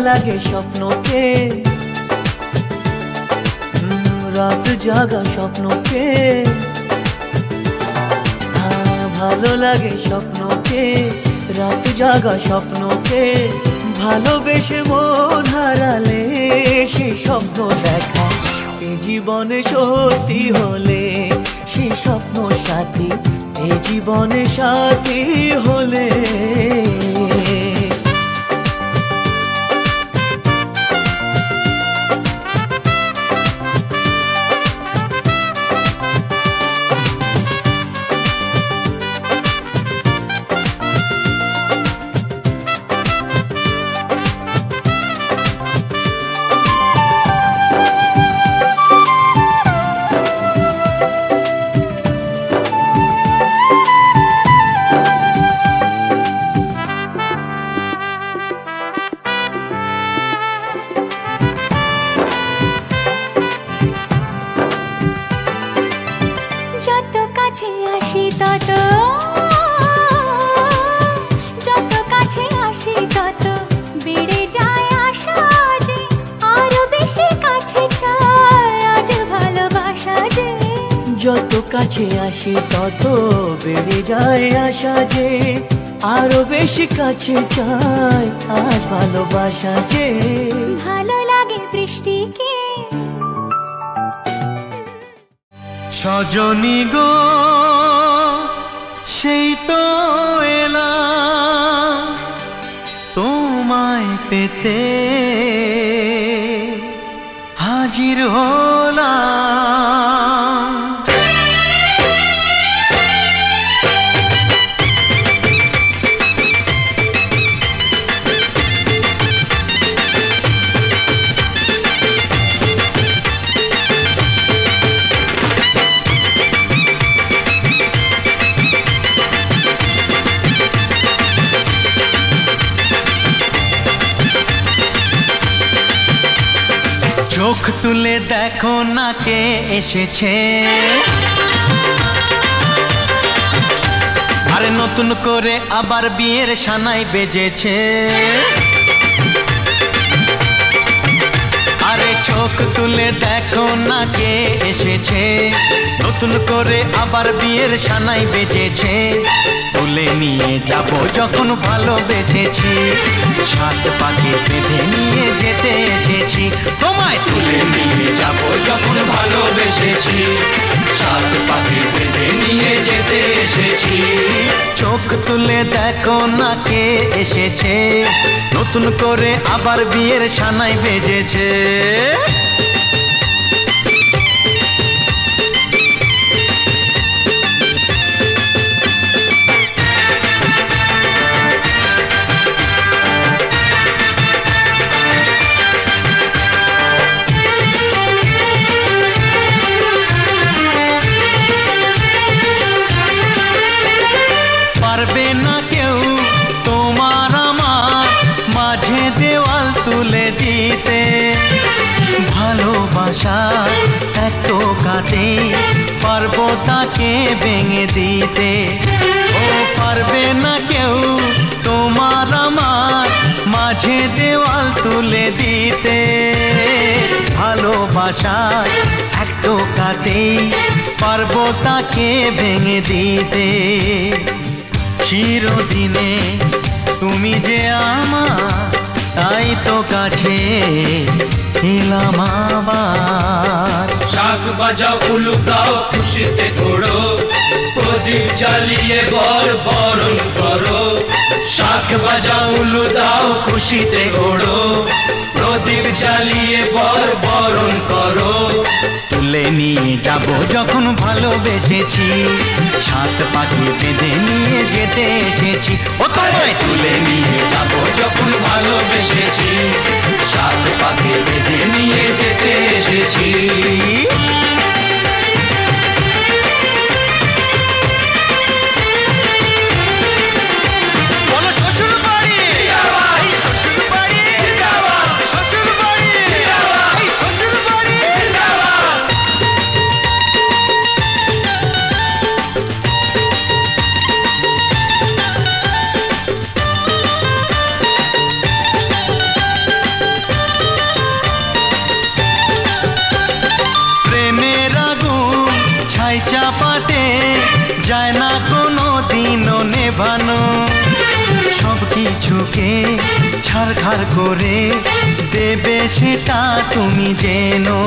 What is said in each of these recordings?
লাগে স্বপ্নকে, রাত জাগা স্বপ্নকে, ভালো লাগে স্বপ্নকে, রাত জাগা স্বপ্নকে, ভালোবেসে মন হারালে সে স্বপ্ন দেখা এ জীবনে সত্যি হলে, সে স্বপ্ন সাথী এ জীবনে সাথী হলে। যত কাছে আসি তত বেড়ে যায় আশা যে, আরো বেশি কাছে চাই আজ ভালোবাসা যে। ভালো লাগে বৃষ্টিকে সজনী গো সেই তো এলাম তোমায় পেতে, হাজির হলাম। চোখ তুলে দেখো না কে এসেছে, আরে নতুন করে আবার বিয়ের সানাই বেজেছে। আরে চোখ তুলে দেখো না কে এসেছে, নতুন করে আবার বিয়ের সানাই বেজেছে। তুলে নিয়ে যাব যখন ভালোবেসেছি, সাত পাকে বেঁধে নিয়ে যেতে এসেছি। তোমায় তুলে নিয়ে যাব যখন ভালোবেসেছি, সাত পাকে বেঁধে নিয়ে যেতে এসেছি। চোখ তুলে দেখো না কে এসেছে, নতুন করে আবার বিয়ের সানাই বেজেছে। পারবে না কেউ তোমার আমার মাঝে দেওয়াল তুলে দিতে, ভালোবাসা এত কাটে পারবো তাকে ভেঙে দিতে। ও পারবে না কেউ তোমার আমার মাঝে দেওয়াল তুলে দিতে, ভালোবাসা এত কাটে পারবো তাকে ভেঙে দিতে। চিরদিনে তুমি যে আমার, তাই তো কাছে এলাম আবার। শাক বাজাও উলু দাও খুশিতে ঘোড়ো, প্রদীপ জ্বালিয়ে বরণ করো। শাক বাজাও উলু দাও খুশিতে ঘোড়ো, প্রদীপ জ্বালিয়ে বরণ করো। তুলে নিয়ে যাব যখন ভালোবেসেছি, সাত পাখি বেঁধে নিয়ে যেতে এসেছি। ও তোমায় তুলে নিয়ে যাব যখন ভালোবেসেছি, সাত পাখি বেঁধে নিয়ে যেতে এসেছি। যায় না কোনো দিনও নেভানো। সব কিছুকে ছারখার করে দেবে সেটা তুমি জেনো।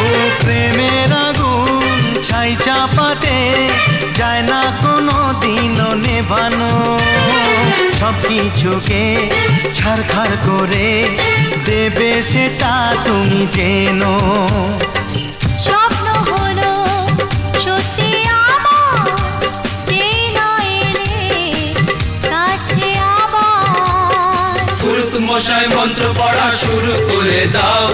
ও প্রেমের আগুন ছাই চাপাতে যায় না কোনো দিনও নেভানো। সব কিছুকে ছারখার করে দেবে সেটা তুমি জেনো। স্বপ্ন হলো সত্যি আমার, যেই না এলে কাছে আবার। পুরুত মশাই মন্ত্র পড়া শুরু করে দাও,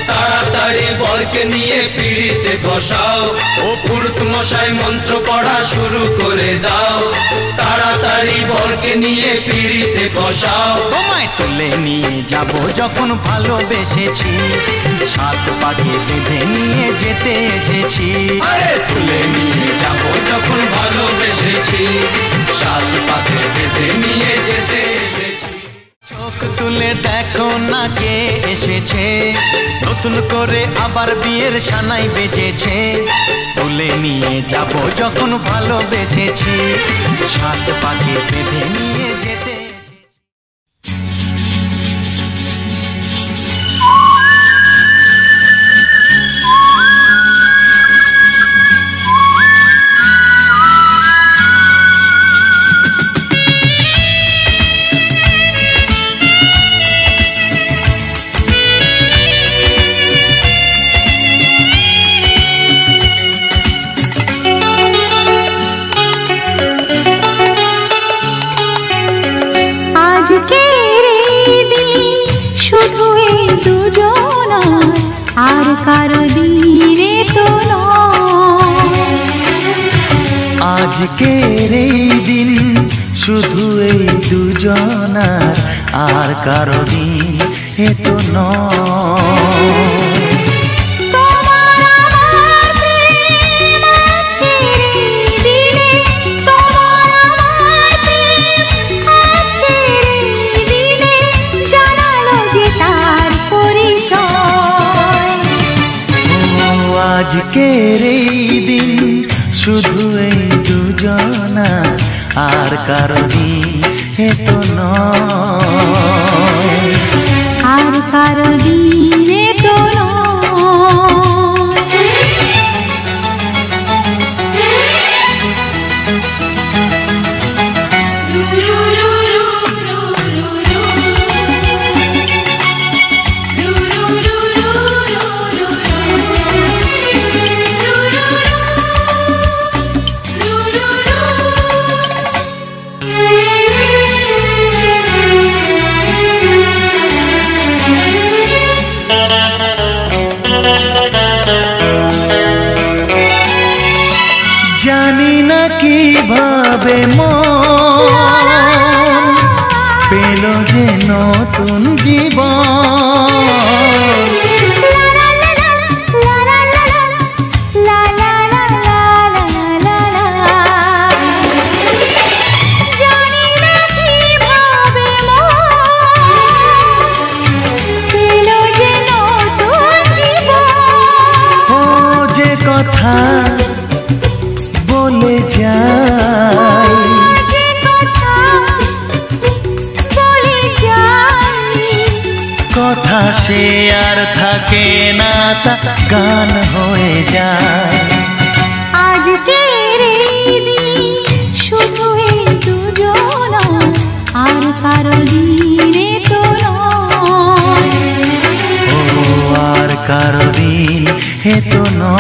তাড়াতাড়ি বরকে নিয়ে পিড়িতে বসাও। ও পুরুত মশাই মন্ত্র পড়া শুরু করে দাও, তাড়াতাড়ি বরকে নিয়ে পিড়িতে বসাও। তোমায় তুলে নিয়ে যাব যখন ভালোবেসেছি, সাত পাকে বেঁধে নিয়ে যেতে এসেছি। আরে তুলে নিয়ে যাব যখন ভালোবেসেছি, সাত পাকে বেঁধে নিয়ে যেতে এসেছি। চোখ তুলে দেখো না কে এসেছে, নতুন করে আবার বিয়ের সানাই বেজেছে। তুলে নিয়ে যাব যখন ভালোবেসেছি, সাত পাকে বেঁধে নিয়ে যেতে। আর কারো দিনে তো নয়। আজকের এই দিন শুধু এই দুজনার, আর কারো দিন এ তো নয়। আজকের এই দিন শুধু এই দুজনা, আর কারো দিন এ তো নয়। আর কারো দিনে তো জানি না কিভাবে মন পেল যে নতুন জীবন। ও যে কথা বলে যাই, কথা সে আর থাকে না, তা গান হয়ে যায়। আজকের এই দিন শুধু এই দুজনা, আর কারো দিনে তো নয়। ও আর কারো দিন এ তো নয়।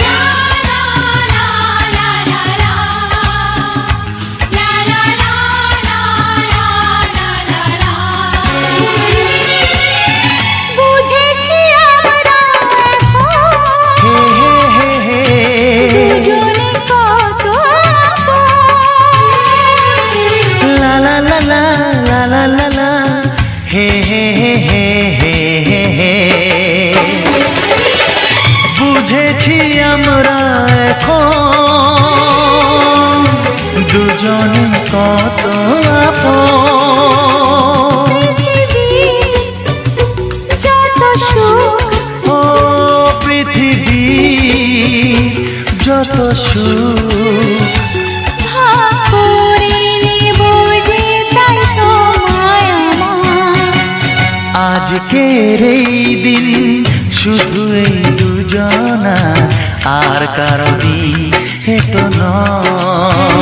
La la la la la la la la la বুঝেছি আমরা এখন দুজনে কত আপন। যত সুখ ও পৃথিবী যত সুখ ভাগ করে নেব যে তাই তো মায়া আমার। আজকের এই দিন শুধু এই দুজনা আর কারো দিকে তো নয়।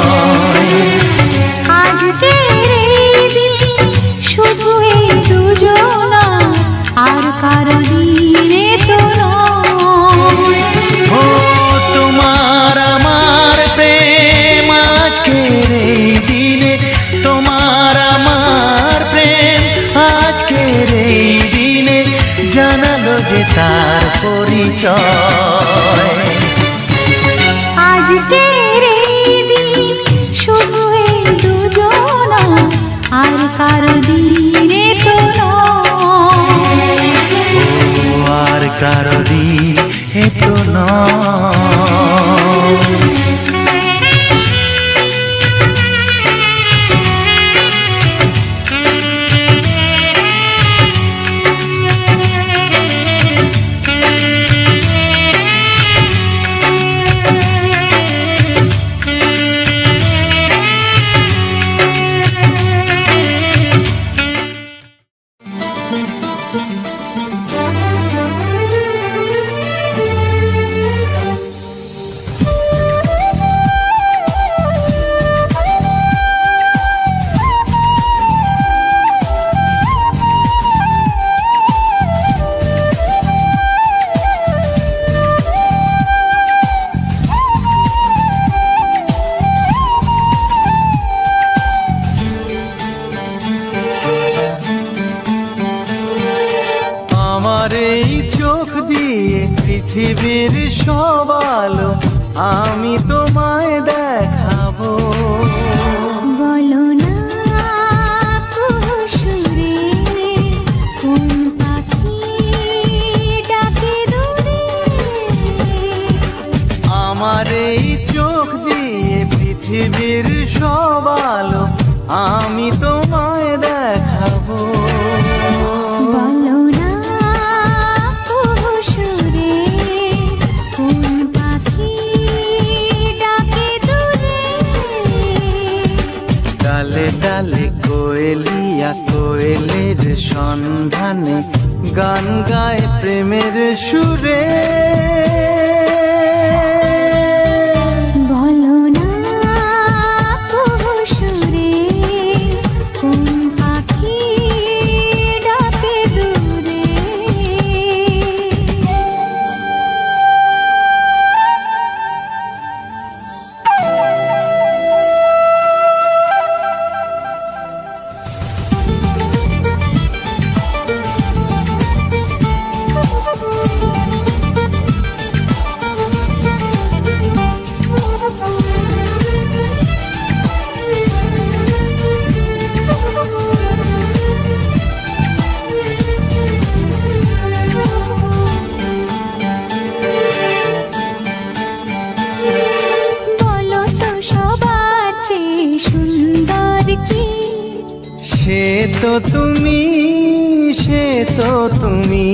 আজকের এই দিন শুধু এই দুজনা আর কারো দিনে তো নয়। ও তোমার আমার প্রেম আজকের এই দিনে, তোমার আমার প্রেম আজকের এই দিনে জানালো যে তার পরিচয়। আজকের এই দিন শুধু এই দুজনা আর কারো দিনে তো নয়। ও আর কারো দিনে তো নয়। আমার এই চোখ দিয়ে পৃথিবীর সব আলো আমি তোমায় দেখাবো। বলো না কুসুরে কোন পাখি ডাকে দূরে। আমার এই চোখ দিয়ে পৃথিবীর সব আলো আমি তোমায় দেখাবো। বলো না কুসুরে কোন পাখি ডাকে দূরে। ডালে ডালে কোয়েলিয়া কোয়েলের সন্ধানে গান গায় প্রেমের সুরে। বলো না কুসুরে কোন পাখি ডাকে দূরে। বলো তো সবার চেয়ে সুন্দর কি। সে তো তুমি, সে তো তুমি।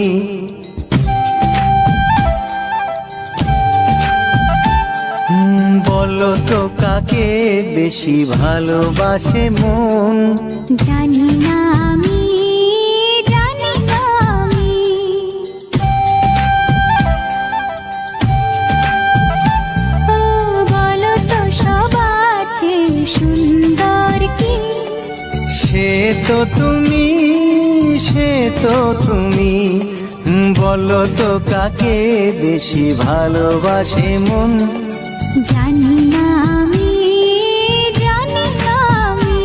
বলো তো কাকে বেশি ভালোবাসে মন। জানি না আমি, জানি না আমি। ও বলো তো সবার চেয়ে সুন্দর কি। সে তো তুমি, সে তো তুমি। বলো তো কাকে বেশি ভালোবাসে মন। জানি না আমি, জানি না আমি।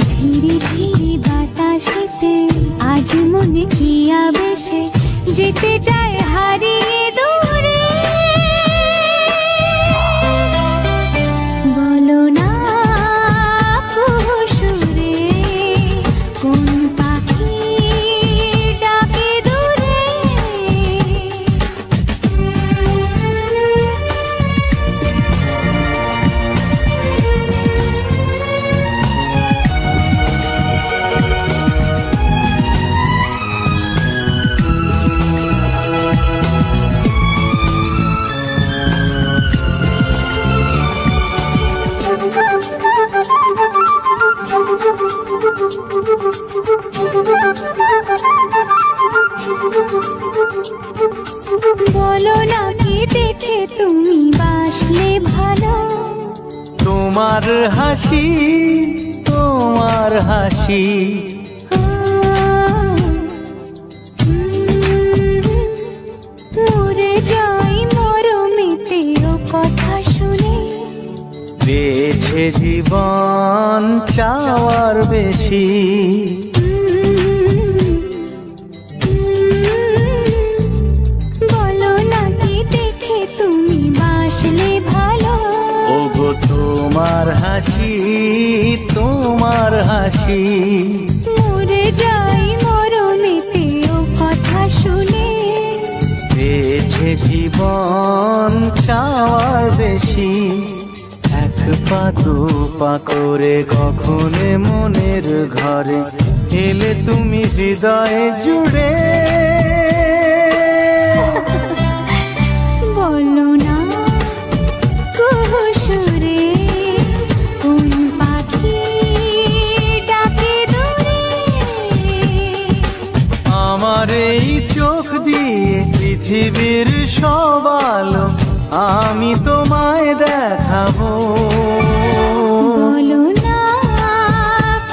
ঝিরি ঝিরি বাতাসেতে আজ মনে কি আবেশে যেতে চায় হারিয়ে দূরে। বলো না কুসুরে কোন পাখি ডাকে দূরে। বলো না কি দেখে তুমি বাসলে ভালো। তোমার হাসি, তোমার হাসি, মরে যাই মরমেতে ও কথা শুনে। বেছে জীবন চাওয়ার বেশি, বলো না কি দেখে তুমি বাসলে ভালো। ওগো তোমার হাসি, তোমার হাসি, মরে যাই মরমেতে ও কথা শুনে। বেছে জীবন চাওয়ার বেশি, এক পা দু পা করে কখনে মনের ঘরে এলে তুমি হৃদয়ে জুড়ে। বলো না কুহু সুরে কোন পাখি ডাকে দূরে। আমার এই চোখ দিয়ে পৃথিবীর সব আলো আমি তোমায় দেখাবো। বলো না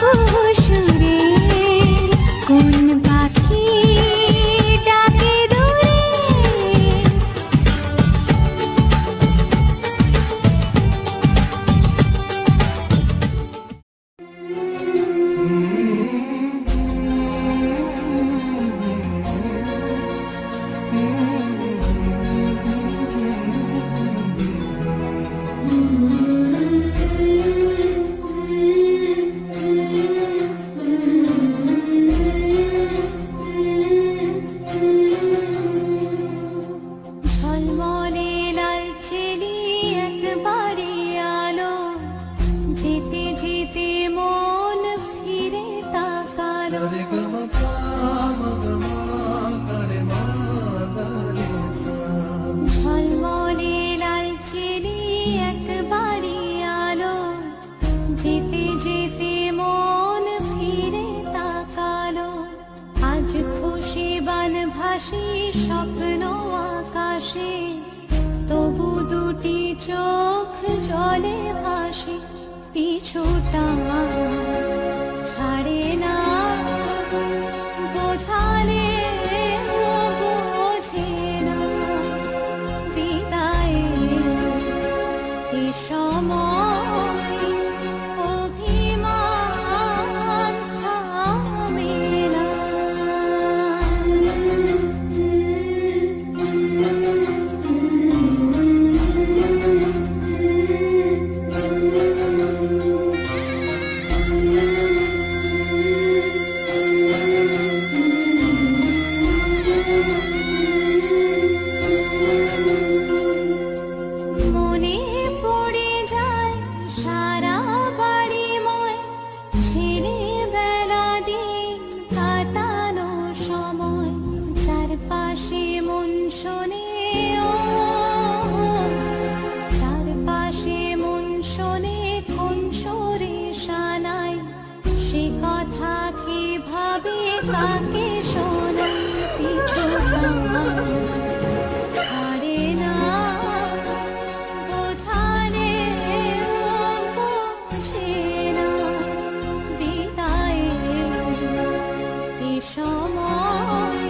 কুহু সুরে কোন পাখি ডাকে দূরে। ঝলমলে লালচেলি একবারে আলো, যেতে যেতে মন ফিরে তাকালো। ঝলমলে লালচেলি একবারে আলো, যেতে যেতে মন ফিরে তাকালো। আজ খুশি বান ভাসি স্বপ্ন আকাশে, তবু দুটি চোখ জলে ভাসি। পিছুটা ছাড়ে না, বোঝালে বোঝে না। বিদায়ের এ সময় অভিমান থামে না। মনে পড়ে যায় সারা বাড়িময় ছেলেবেলা দিন কাটানো সময়। চারপাশে মন শোনে ও, চারপাশে মন শোনে কোন সুরে শানাই। সে কথা কিভাবে কাকে শোনাই। পিছুটা ছাড়ে না, বোঝালে বোঝে না। বিদায়ের এ সময়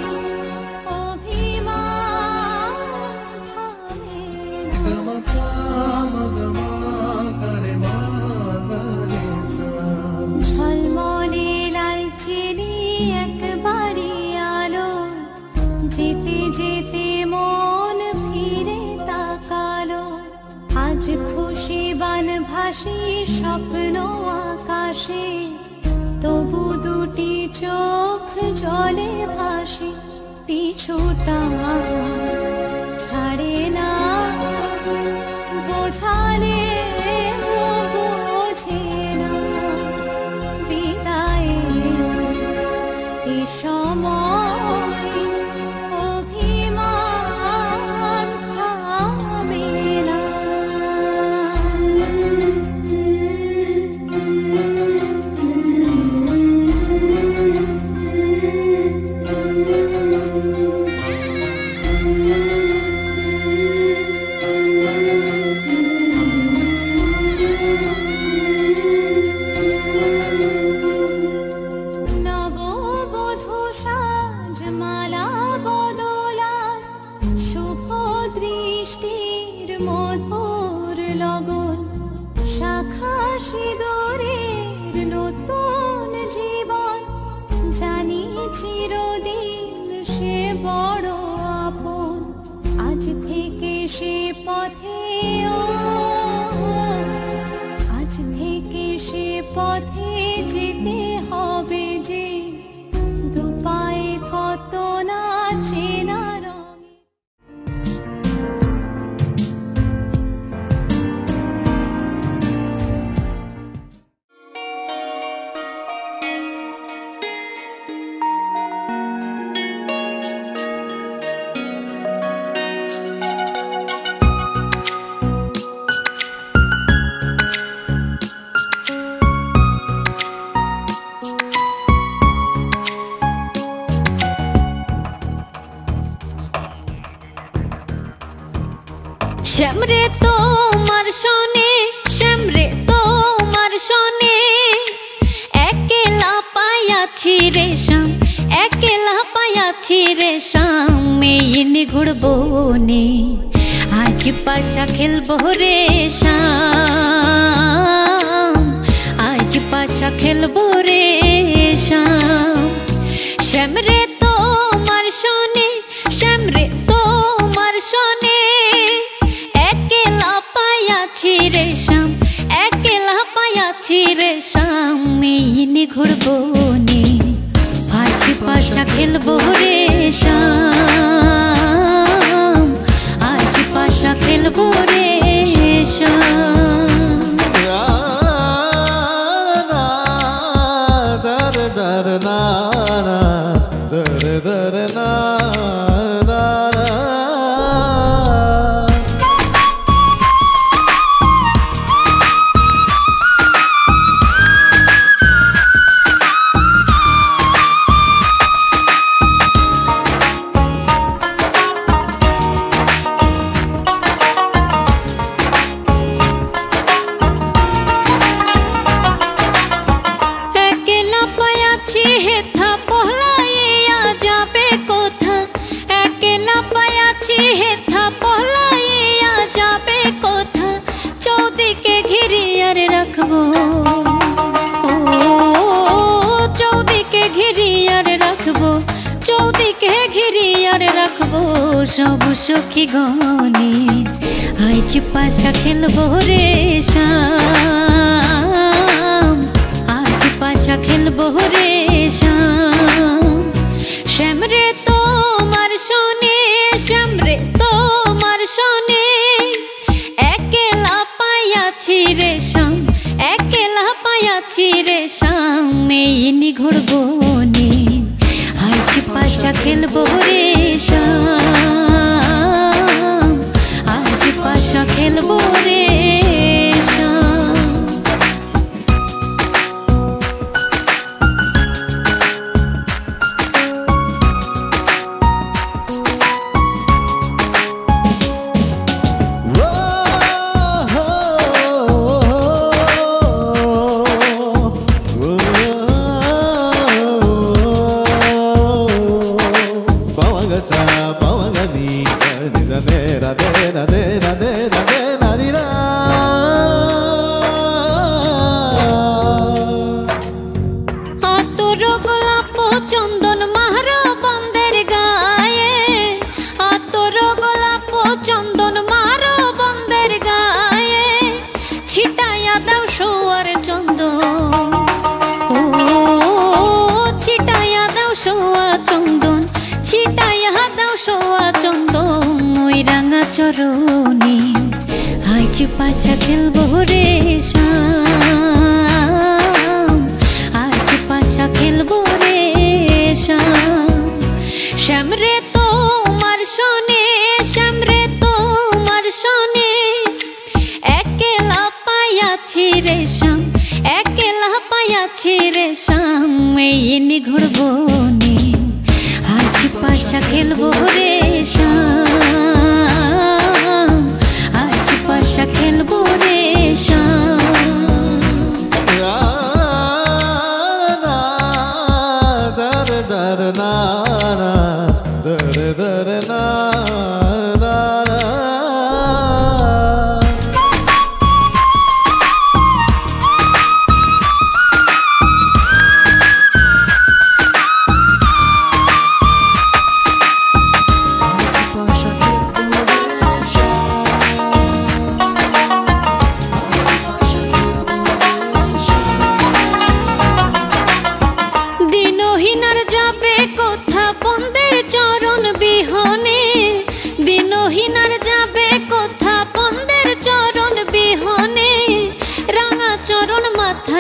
অভিমান থামে না। ঝলমলে লালচেলি একবারে আলো, যেতে যেতে মন ফিরে তাকালো। আজ খুশি বান ভাসি স্বপ্ন আকাশে, তবু দুটি চোখ জলে ভাসি। পিছুটা ছাড়ে না, বোঝালে বোঝে না। বিদায়ের এ সময় অভিমান থামে না। মধুর লগন শাখা সিঁদুরের নতুন জীবন জানি চিরদিন সে বড় আপন আজ থেকে সে পথে আজ থেকে সে পথে যেতে হবে যে দুপায়ে কত না চেনা রঙে শ্যামরে তোমার শোনে শ্যামরে তোমার শোনে একলা পাইয়াছি রে শ্যাম একলা পাইয়াছি রে শ্যাম মেইন ঘুরবো নে আজ পাশা খেলবো রে শ্যাম আজ পাশা খেলবো রে শ্যাম শ্যামরে তোমার শোনে শ্যামরে তোমার শোনে একলা পাইয়াছি রে শ্যাম একলা পাইয়াছি রে শ্যাম মেইন ঘুরবো নে আজ পাশা খেলবো রে শ্যাম আজ পাশা খেলবো রে শ্যাম দর দর না দর দর না হেথা পহলাইয়া যাবে কোথা একলা পাইয়াছি হেথা পহলাইয়া যাবে কোথা চৌদিকে ঘিরিয়ার রাখবো ও চৌদিকে ঘিরিয়ার রাখবো চৌদিকে ঘিরিয়ার রাখবো সব সখী গনে আজ পাশা খেলবো রে শ্যাম আজ পাশা খেলবো রে শ্যাম শ্যামরে তোমার শোনে শ্যামরে তোমার শোনে একলা পাইয়াছি রে শ্যাম একলা পাইয়াছি রে শ্যাম মেইন ঘুরবো নে আজ পাশা খেলবো রে শ্যাম আজ পাশা খেলবো রে শ্যাম চন্দন মারো বন্দের গায়ে আতর গোলাপ চন্দন মারো বন্দের গায়ে ছিটাইয়া দাও সোয়ার চন্দন ও ছিটাইয়া দাও সোয়া চন্দন ছিটাইয়া দাও সোয়া চন্দন ওই রাঙা চরণে আজ পাশা খেলবো রে শ্যাম আজ পাশা খেলবো রে শ্যামরে তোমার শোনে শ্যামরে তোমার শোনে একলা পাইয়াছি রে শ্যাম একলা পাইয়াছি রে শ্যাম মেইন ঘুরবো নে আজ পাশা খেলবো রে শ্যাম আজ পাশা খেলবো রে শ্যাম দর না দর দর না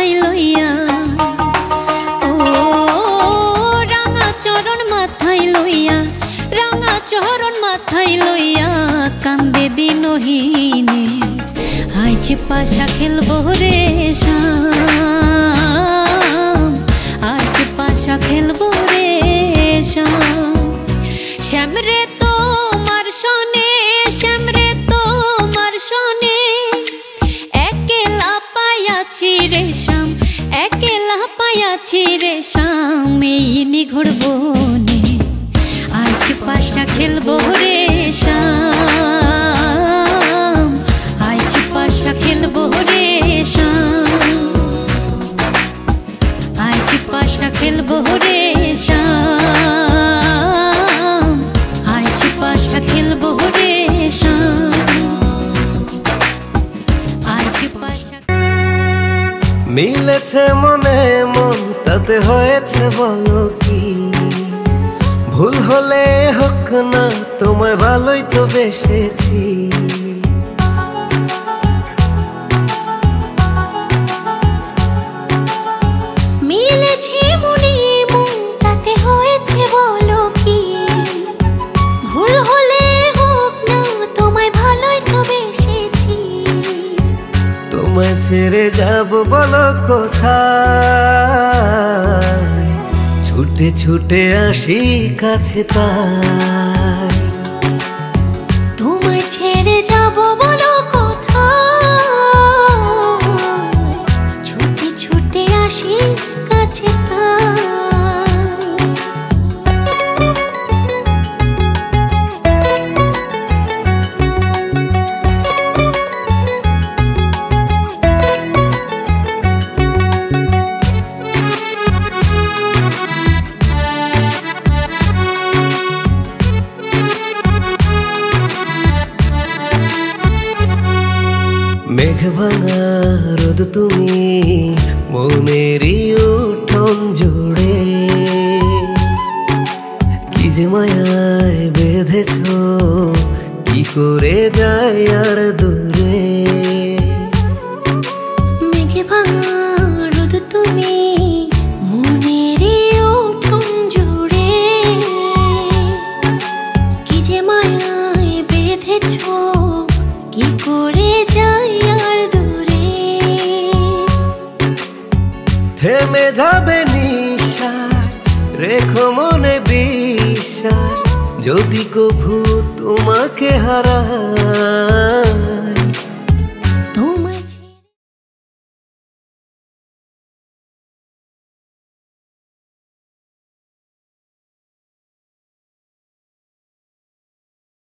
মাথায় লইয়া, ও রাঙা চরণ মাথায় লইয়া, রাঙা চরণ মাথায় লইয়া কান্দে দিনহীনে। আইজ পাশা খেলবো রে শ্যাম, আইজ পাশা খেলবো রে শ্যাম। শ্যাম রে তোমার সনে, শ্যাম রে তোমার সনে একেলা পাইয়াছি রে শ্যাম, একেলা পাইয়াছি রে শ্যাম এই নিঘড় বনে। আজ পাশা খেলবো রে শ্যাম, আজ পাশা খেলবো রে শ্যাম, আজ পাশা খেলবো রে শ্যাম, আজ পাশা খেলবো রে শ্যাম, আজ পাশা। মিলেছে মনে মন তাতে হয়েছে বলো কি, ভুল হলে হোক না তোমায় ভালোই তো বেসেছি। মিলেছে মনে মন তাতে হয়েছে বলো কি, ভুল হলে হোক না তোমায় ভালোই তো বেসেছি। তোমায় ছেড়ে যাব বলো কোথায়, ছুটে ছুটে আসি কাছে তাই। তোমায় ছেড়ে যাব বলো কোথায়, ছুটে ছুটে আসি কাছে তাই। মেঘ ভাঙা রোদ তুমি মনেরই উঠোন জুড়ে, কি যে মায়ায় বেঁধেছ কি করে যায় আর দূরে। মেঘ ভাঙা রোদ তুমি মনেরই উঠোন জুড়ে, কি যে মায়ায় বেঁধেছ কি করে যাই আর দূরে। থেমে যাবে নিঃশ্বাস রেখো মনে বিশ্বাস, যদি কভু তোমাকে হারাই